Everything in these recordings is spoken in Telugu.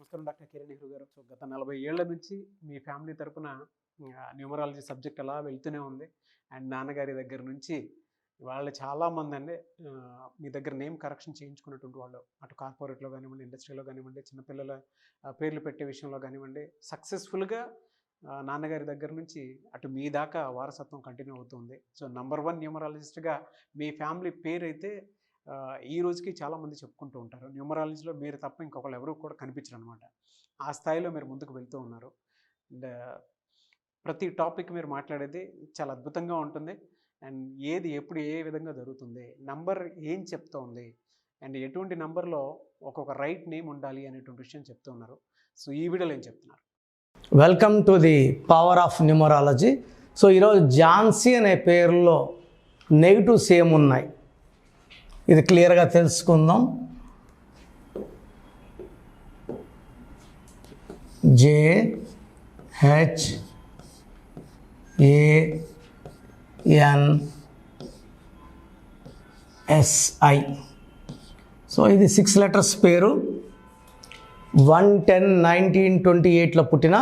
నమస్కారం డాక్టర్ కిరణ్ నెహ్రూ గారు. సో గత 40 ఏళ్ల నుంచి మీ ఫ్యామిలీ తరపున న్యూమరాలజీ సబ్జెక్ట్ అలా వెళ్తూనే ఉంది. అండ్ నాన్నగారి దగ్గర నుంచి వాళ్ళు చాలామంది అండి మీ దగ్గర నేమ్ కరెక్షన్ చేయించుకున్నటువంటి వాళ్ళు, అటు కార్పొరేట్లో కానివ్వండి, ఇండస్ట్రీలో కానివ్వండి, చిన్నపిల్లల పేర్లు పెట్టే విషయంలో కానివ్వండి, సక్సెస్ఫుల్గా నాన్నగారి దగ్గర నుంచి అటు మీ దాకా వారసత్వం కంటిన్యూ అవుతుంది. సో నంబర్ 1 న్యూమరాలజిస్ట్గా మీ ఫ్యామిలీ పేరు అయితే ఈ రోజుకి చాలామంది చెప్పుకుంటూ ఉంటారు. న్యూమరాలజీలో మీరు తప్ప ఇంకొకళ్ళు ఎవరు కూడా కనిపించరు అనమాట. ఆ స్థాయిలో మీరు ముందుకు వెళ్తూ ఉన్నారు. అండ్ ప్రతి టాపిక్ మీరు మాట్లాడేది చాలా అద్భుతంగా ఉంటుంది. అండ్ ఏది ఎప్పుడు ఏ విధంగా జరుగుతుంది, నంబర్ ఏం చెప్తోంది, అండ్ ఎటువంటి నంబర్లో ఒక్కొక్క రైట్ నేమ్ ఉండాలి అనేటువంటి విషయం చెప్తూ ఉన్నారు. సో ఈ వీడియోలో ఏం చెప్తున్నారు? Welcome to the power of numerology. So ఈరోజు ఝాన్సీ అనే పేరులో నెగిటివ్స్ ఏమున్నాయి ఇది క్లియర్గా తెలుసుకుందాం. JHANSI. సో ఇది 6 లెటర్స్ పేరు. 1-10-1928లో పుట్టిన,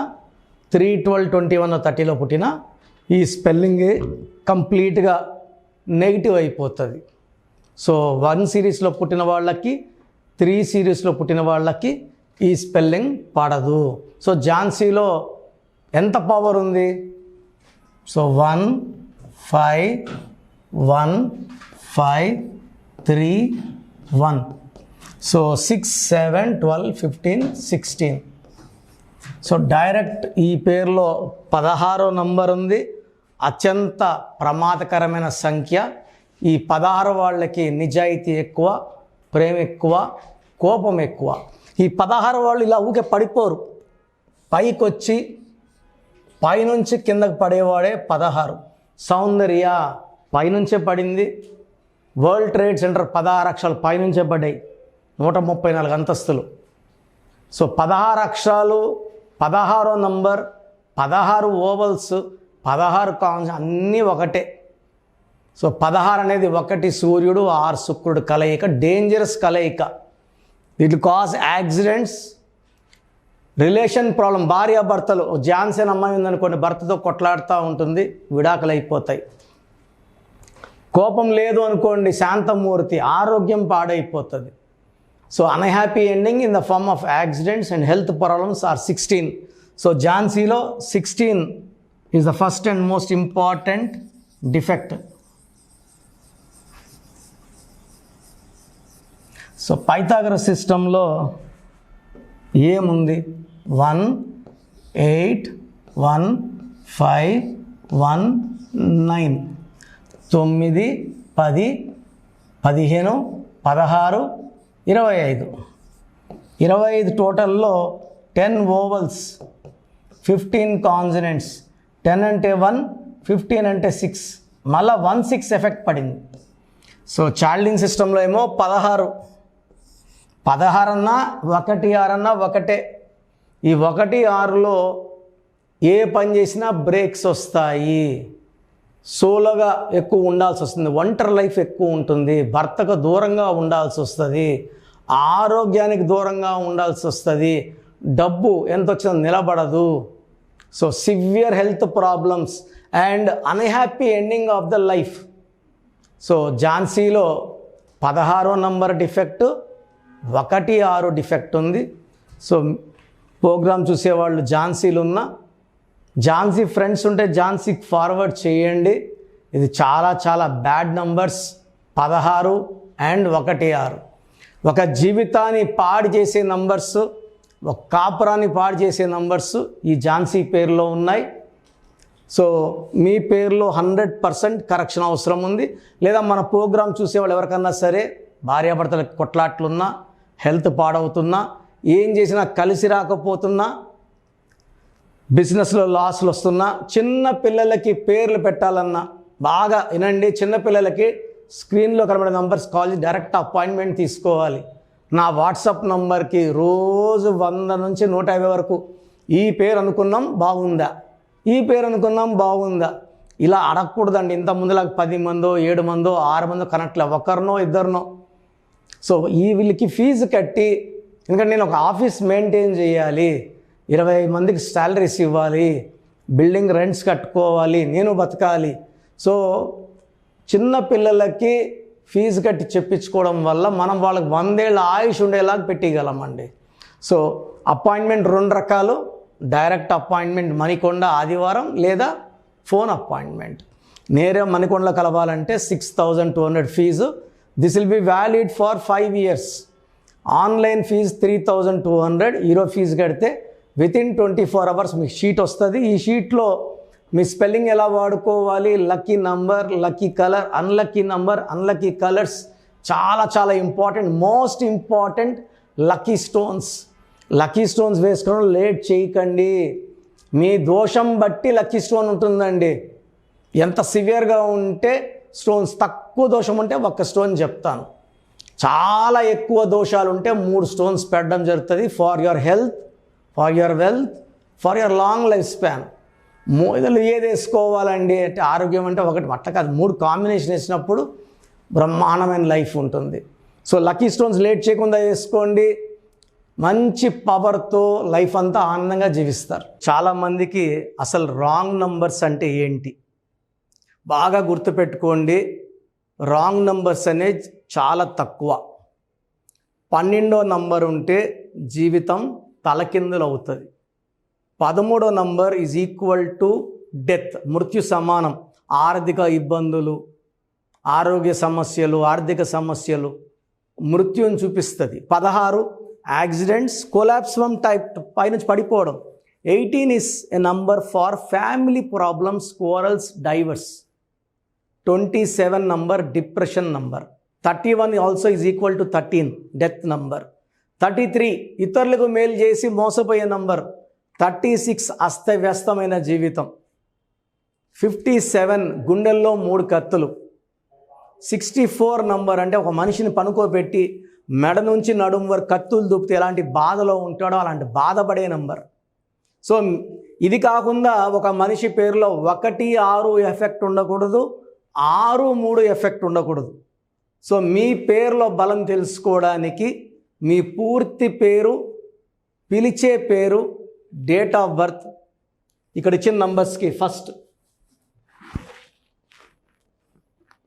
3-12-21-30లో పుట్టిన ఈ స్పెల్లింగ్ కంప్లీట్గా నెగిటివ్ అయిపోతుంది. సో 1 సిరీస్లో పుట్టిన వాళ్ళకి, 3 సిరీస్లో పుట్టిన వాళ్ళకి ఈ స్పెల్లింగ్ పడదు. సో ఝాన్సీలో ఎంత పవర్ ఉంది? సో 1 5 1 5 3 1. సో 6 7 12 15 16. సో డైరెక్ట్ ఈ పేరులో 16వ నంబర్ ఉంది. అత్యంత ప్రమాదకరమైన సంఖ్య. ఈ 16 వాళ్ళకి నిజాయితీ ఎక్కువ, ప్రేమ ఎక్కువ, కోపం ఎక్కువ. ఈ 16 వాళ్ళు ఇలా ఊకే పడిపోరు. పైకి వచ్చి పైనుంచి కిందకు పడేవాడే 16. సౌందర్య పైనుంచే పడింది. వరల్డ్ ట్రేడ్ సెంటర్ 16 అక్షరాలు పైనుంచే పడ్డాయి, 134 అంతస్తులు. సో 16 అక్షరాలు, 16వ నంబర్, 16 ఓవల్స్, 16 కాన్స్ అన్నీ ఒకటే. సో 16 అనేది 1 సూర్యుడు 6 శుక్రుడు కలయిక, డేంజరస్ కలయిక. It cause accidents, relation problem. భార్యాభర్తలు, ఝాన్సీ అమ్మాయి ఉందనుకోండి, భర్తతో కొట్లాడుతూ ఉంటుంది, విడాకులు అయిపోతాయి. కోపం లేదు అనుకోండి, శాంతమూర్తి, ఆరోగ్యం పాడైపోతుంది. So unhappy ending in the form of accidents and health problems are 16. So ఝాన్సీలో 16 is the first and most important defect. So Pythagoras సిస్టంలో ఏముంది? 1 8 1 5 1 9, 9 10 15 16 25. 25 టోటల్లో 10 ఓవల్స్, 15 కాన్సనెంట్స్. 10 అంటే 1, 15 అంటే 6, మళ్ళీ 1 6 ఎఫెక్ట్ పడింది. సో చాల్డింగ్ సిస్టంలో ఏమో 16 అన్నా 1 6 అన్నా ఒకటే. ఈ 1 6లో ఏ పని చేసినా బ్రేక్స్ వస్తాయి. సోలోగా ఎక్కువ ఉండాల్సి వస్తుంది, ఒంటరి లైఫ్ ఎక్కువ ఉంటుంది, భర్తకు దూరంగా ఉండాల్సి వస్తుంది, ఆరోగ్యానికి దూరంగా ఉండాల్సి వస్తుంది, డబ్బు ఎంత వచ్చినా నిలబడదు. So severe health problems and unhappy ending of the life. So ఝాన్సీలో 16వ నంబర్ డిఫెక్ట్, 1 6 డిఫెక్ట్ ఉంది. సో ప్రోగ్రామ్ చూసేవాళ్ళు ఝాన్సీలు ఉన్న, ఝాన్సీ ఫ్రెండ్స్ ఉంటే ఝాన్సీకి ఫార్వర్డ్ చేయండి. ఇది చాలా చాలా బ్యాడ్ నంబర్స్, 16 అండ్ 1 6. ఒక జీవితాన్ని పాడు చేసే నంబర్స్, ఒక కాపురాన్ని పాడు చేసే నంబర్స్ ఈ ఝాన్సీ పేరులో ఉన్నాయి. సో మీ పేరులో 100% కరెక్షన్ అవసరం ఉంది. లేదా మన ప్రోగ్రామ్ చూసేవాళ్ళు ఎవరికన్నా సరే భార్యాభర్తలకు కొట్లాట్లున్నా, హెల్త్ పాడవుతున్నా, ఏం చేసినా కలిసి రాకపోతున్నా, బిజినెస్లో లాస్లు వస్తున్నా, చిన్న పిల్లలకి పేర్లు పెట్టాలన్నా బాగా వినండి. చిన్నపిల్లలకి స్క్రీన్లో కనబడే నంబర్స్ కాల్ చేసి డైరెక్ట్ అపాయింట్మెంట్ తీసుకోవాలి. నా వాట్సాప్ నంబర్కి రోజు 100 నుంచి 150 వరకు ఈ పేరు అనుకున్నాం బాగుందా, ఈ పేరు అనుకున్నాం బాగుందా, ఇలా అడగకూడదండి. ఇంత ముందులాగా 10 మందో 7 మందో 6 మందో కనెక్ట్లే, ఒకరినో ఇద్దరినో. సో ఈ వీళ్ళకి ఫీజు కట్టి ఎందుకంటే నేను ఒక ఆఫీస్ మెయింటైన్ చేయాలి, 20 మందికి శాలరీస్ ఇవ్వాలి, బిల్డింగ్ రెంట్స్ కట్టుకోవాలి, నేను బతకాలి. సో చిన్న పిల్లలకి ఫీజు కట్టి చెప్పించుకోవడం వల్ల మనం వాళ్ళకి 100 ఏళ్ళ ఆయుష్ ఉండేలాగా పెట్టగలమండి. సో అపాయింట్మెంట్ 2 రకాలు, డైరెక్ట్ అపాయింట్మెంట్ మణికొండ ఆదివారం లేదా ఫోన్ అపాయింట్మెంట్. నేరే మణికొండలో కలవాలంటే 6200 fees. This will be valid for 5 years. Online fees 3200. ఈరోజు ఫీజు కడితే వితిన్ 24 hours మీకు షీట్ వస్తుంది. ఈ షీట్లో మీ స్పెల్లింగ్ ఎలా వాడుకోవాలి, lucky number, lucky colour, unlucky number, unlucky colours, చాలా చాలా important. Most important lucky stones. Lucky stones వేసుకోవడం లేట్ చేయకండి. మీ దోషం బట్టి లక్కీ స్టోన్ ఉంటుందండి. ఎంత సివియర్గా ఉంటే స్టోన్స్, తక్కువ దోషం ఉంటే 1 స్టోన్ చెప్తాను. చాలా ఎక్కువ దోషాలు ఉంటే 3 స్టోన్స్ పెట్టడం జరుగుతుంది. For your health, for your wealth, for your long life span. ఇదిలో ఏది వేసుకోవాలండి అంటే ఆరోగ్యం అంటే ఒకటి అట్లా కాదు, 3 కాంబినేషన్ వేసినప్పుడు బ్రహ్మాండమైన లైఫ్ ఉంటుంది. సో లక్కీ స్టోన్స్ లేట్ చేయకుండా వేసుకోండి. మంచి పవర్తో లైఫ్ అంతా ఆనందంగా జీవిస్తారు. చాలామందికి అసలు రాంగ్ నంబర్స్ అంటే ఏంటి బాగా గుర్తుపెట్టుకోండి. రాంగ్ నంబర్స్ అనేది చాలా తక్కువ. 12వ నంబర్ ఉంటే జీవితం తలకిందులు అవుతుంది. 13వ number is equal to death, మృత్యు సమానం. ఆర్థిక ఇబ్బందులు, ఆరోగ్య సమస్యలు, ఆర్థిక సమస్యలు మృత్యుని చూపిస్తుంది. 16 యాక్సిడెంట్స్, కొలాప్స్ ఫ్రమ్ టైప్ పైనుంచి పడిపోవడం. 18 is a number far family problems, quarrels, divorce. 27 number depression number. 31 also is equal to 13 death number. 33 ఇతరులకు మేలు చేసి మోసపోయే నంబర్. 36 అస్తవ్యస్తమైన జీవితం. 57 గుండెల్లో 3 కత్తులు. 64 నంబర్ అంటే ఒక మనిషిని పనుకోబెట్టి మెడ నుంచి నడుము వరకు కత్తులు దూపితే ఎలాంటి బాధలో ఉంటాడో అలాంటి బాధపడే నంబర్. సో ఇది కాకుండా ఒక మనిషి పేరులో 1, 6 ఎఫెక్ట్ ఉండకూడదు, 6, 3 ఎఫెక్ట్ ఉండకూడదు. సో మీ పేరులో బలం తెలుసుకోవడానికి మీ పూర్తి పేరు, పిలిచే పేరు, డేట్ ఆఫ్ బర్త్, ఇక్కడ ఇచ్చిన నంబర్స్కి ఫస్ట్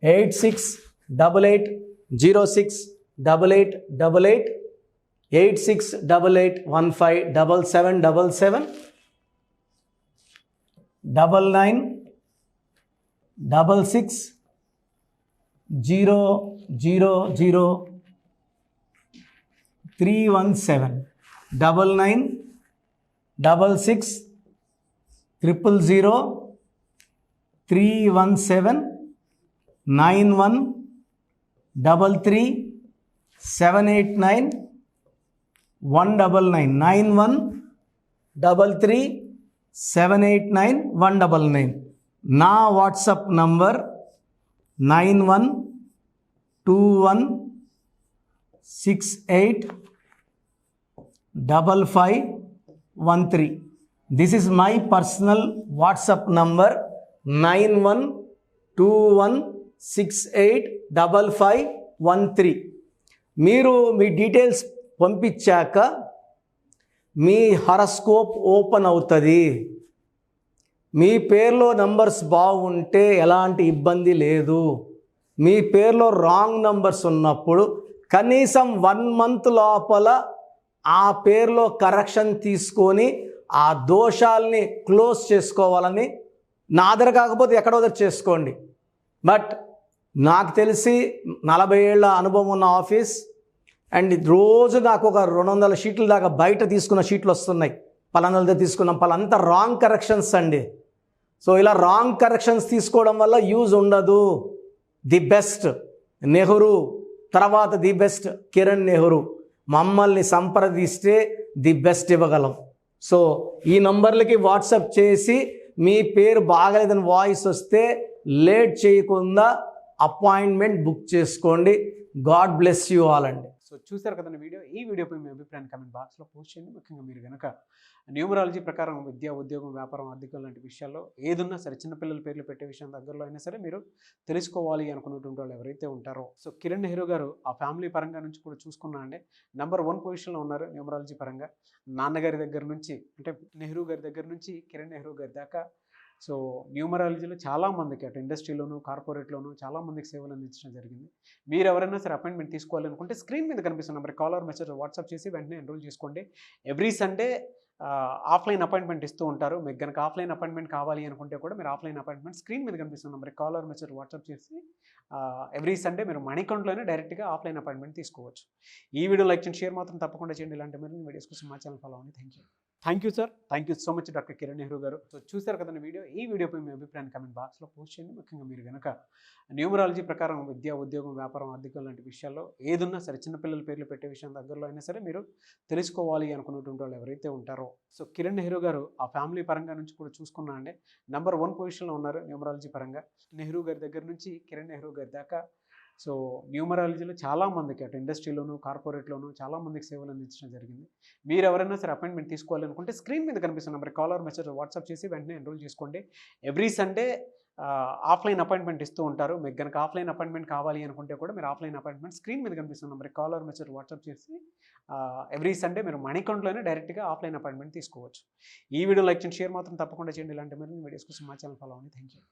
8688068888, 8688157777, 9966000317, 9966000317, 9133789199, 9133789199. నా WhatsApp number 9121685513. This is my personal WhatsApp number 9121685513. మీరు మీ డీటెయిల్స్ పంపించాక మీ హరస్కోప్ ఓపెన్ అవుతుంది. మీ పేరులో నంబర్స్ బాగుంటే ఎలాంటి ఇబ్బంది లేదు. మీ పేరులో రాంగ్ నంబర్స్ ఉన్నప్పుడు కనీసం 1 month లోపల ఆ పేరులో కరెక్షన్ తీసుకొని ఆ దోషాలని క్లోజ్ చేసుకోవాలని, నా దగ్గర కాకపోతే ఎక్కడో దగ్గర చేసుకోండి. బట్ నాకు తెలిసి 40 ఏళ్ళ అనుభవం ఉన్న ఆఫీస్ అండ్ రోజు నాకు ఒక 200 షీట్ల దాకా బయట తీసుకున్న షీట్లు వస్తున్నాయి. పలానాలతో తీసుకున్నాం, పలానంతా రాంగ్ కరెక్షన్స్ అండి. సో ఇలా రాంగ్ కరెక్షన్స్ తీసుకోవడం వల్ల యూజ్ ఉండదు. ది బెస్ట్ నెహ్రూ, తర్వాత ది బెస్ట్ కిరణ్ నెహ్రూ, మమ్మల్ని సంప్రదిస్తే ది బెస్ట్ ఇవ్వగలం. సో ఈ నంబర్లకి వాట్సాప్ చేసి మీ పేరు బాగలేదని వాయిస్ వస్తే లేట్ చేయకుండా అపాయింట్మెంట్ బుక్ చేసుకోండి. గాడ్ బ్లెస్ యూ ఆల్ అండి. సో చూసారు కదండి వీడియో. ఈ వీడియోపై మీ అభిప్రాయాన్ని కామెంట్ బాక్స్లో పోస్ట్ చేయండి. ముఖ్యంగా మీరు కనుక న్యూమరాలజీ ప్రకారం విద్య, ఉద్యోగం, వ్యాపారం, ఆర్థికం లాంటి విషయాల్లో ఏదున్నా సరే, చిన్నపిల్లల పేర్లు పెట్టే విషయం దగ్గరలో అయినా సరే మీరు తెలుసుకోవాలి అనుకున్నటువంటి వాళ్ళు ఎవరైతే ఉంటారో, సో కిరణ్ నెహ్రూ గారు ఆ ఫ్యామిలీ పరంగా నుంచి కూడా చూసుకున్నా అండి నెంబర్ 1 పొజిషన్లో ఉన్నారు న్యూమరాలజీ పరంగా. నాన్నగారి దగ్గర నుంచి అంటే నెహ్రూ గారి దగ్గర నుంచి కిరణ్ నెహ్రూ గారి దాకా సో న్యూమరాలజీలో చాలామందికి అటు ఇండస్ట్రీలోను, కార్పొరేట్లోను చాలామందికి సేవలు అందించడం జరిగింది. మీరు ఎవరైనా సరే అపాయింట్మెంట్ తీసుకోవాలనుకుంటే స్క్రీన్ మీద కనిపిస్తున్న నెంబర్ కాలర్ మెసేజ్ వాట్సాప్ చేసి వెంటనే ఎన్రోల్ చేసుకోండి. ఎవ్రీ సండే ఆఫ్లైన్ అపాయింట్మెంట్ ఇస్తూ ఉంటారు. మీకు కనుక ఆఫ్లైన్ అపాయింట్మెంట్ కావాలి అనుకుంటే కూడా మీరు ఆఫ్లైన్ అపాయింట్మెంట్ స్క్రీన్ మీద కనిపిస్తున్న నెంబర్ కాలర్ మెసేజ్ వాట్సాప్ చేసి ఎవ్రీ సండే మీరు మణికంట్లోనే డైరెక్ట్గా ఆఫ్లైన్ అపాయింట్మెంట్ తీసుకోవచ్చు. ఈ వీడియో లైక్ చేయండి, షేర్ మాత్రం తప్పకుండా చేయండి. ఇలాంటి మరిన్ని వీడియోస్ కోసం మా ఛానల్ ఫాలో అవ్వండి. Thank you sir. Thank you so much doctor Kiran Nehru గారు. సో చూసారు కదండి వీడియో. ఈ వీడియోపై మీ అభిప్రాయాన్ని కామెంట్ బాక్స్లో పోస్ట్ చేయండి. ముఖ్యంగా మీరు కనుక న్యూమరాలజీ ప్రకారం విద్య, ఉద్యోగం, వ్యాపారం, ఆర్థికం లాంటి విషయాల్లో ఏదున్నా సరే, చిన్నపిల్లల పేర్లు పెట్టే విషయం దగ్గరలో అయినా సరే మీరు తెలుసుకోవాలి అనుకున్నటువంటి వాళ్ళు ఎవరైతే ఉంటారో, సో కిరణ్ నెహ్రూ గారు ఆ ఫ్యామిలీ పరంగా నుంచి కూడా చూసుకున్నా అండి నెంబర్ 1 పొజిషన్లో ఉన్నారు న్యూమరాలజీ పరంగా. నెహ్రూ గారి దగ్గర నుంచి కిరణ్ నెహ్రూ గారి దాకా సో న్యూమరాలజీలో చాలామందికి అటు ఇండస్ట్రీలోను, కార్పొరేట్లోను చాలామందికి సేవలు అందించడం జరిగింది. మీరు ఎవరైనా సరే అపాయింట్మెంట్ తీసుకోవాలనుకుంటే స్క్రీన్ మీద కనిపిస్తున్న నెంబర్ కాలర్ మెసేజ్ వాట్సాప్ చేసి వెంటనే ఎన్రోల్ చేసుకోండి. ఎవ్రీ సండే ఆఫ్లైన్ అపాయింట్మెంట్ ఇస్తూ ఉంటారు. మీకు కనుక ఆఫ్లైన్ అపాయింట్మెంట్ కావాలి అనుకుంటే కూడా మీరు ఆఫ్లైన్ అపాయింట్మెంట్ స్క్రీన్ మీద కనిపిస్తున్న నెంబర్ కాలర్ మెసేజ్ వాట్సాప్ చేసి ఎవ్రీ సండే మీరు మణికంట్లోనే డైరెక్ట్గా ఆఫ్లైన్ అపాయింట్మెంట్ తీసుకోవచ్చు. ఈ వీడియో లైక్ చేయండి, షేర్ మాత్రం తప్పకుండా చేయండి. ఇలాంటి మరిన్ని వీడియోస్ కోసం మా ఛానల్ ఫాలో అవ్వండి. Thank you.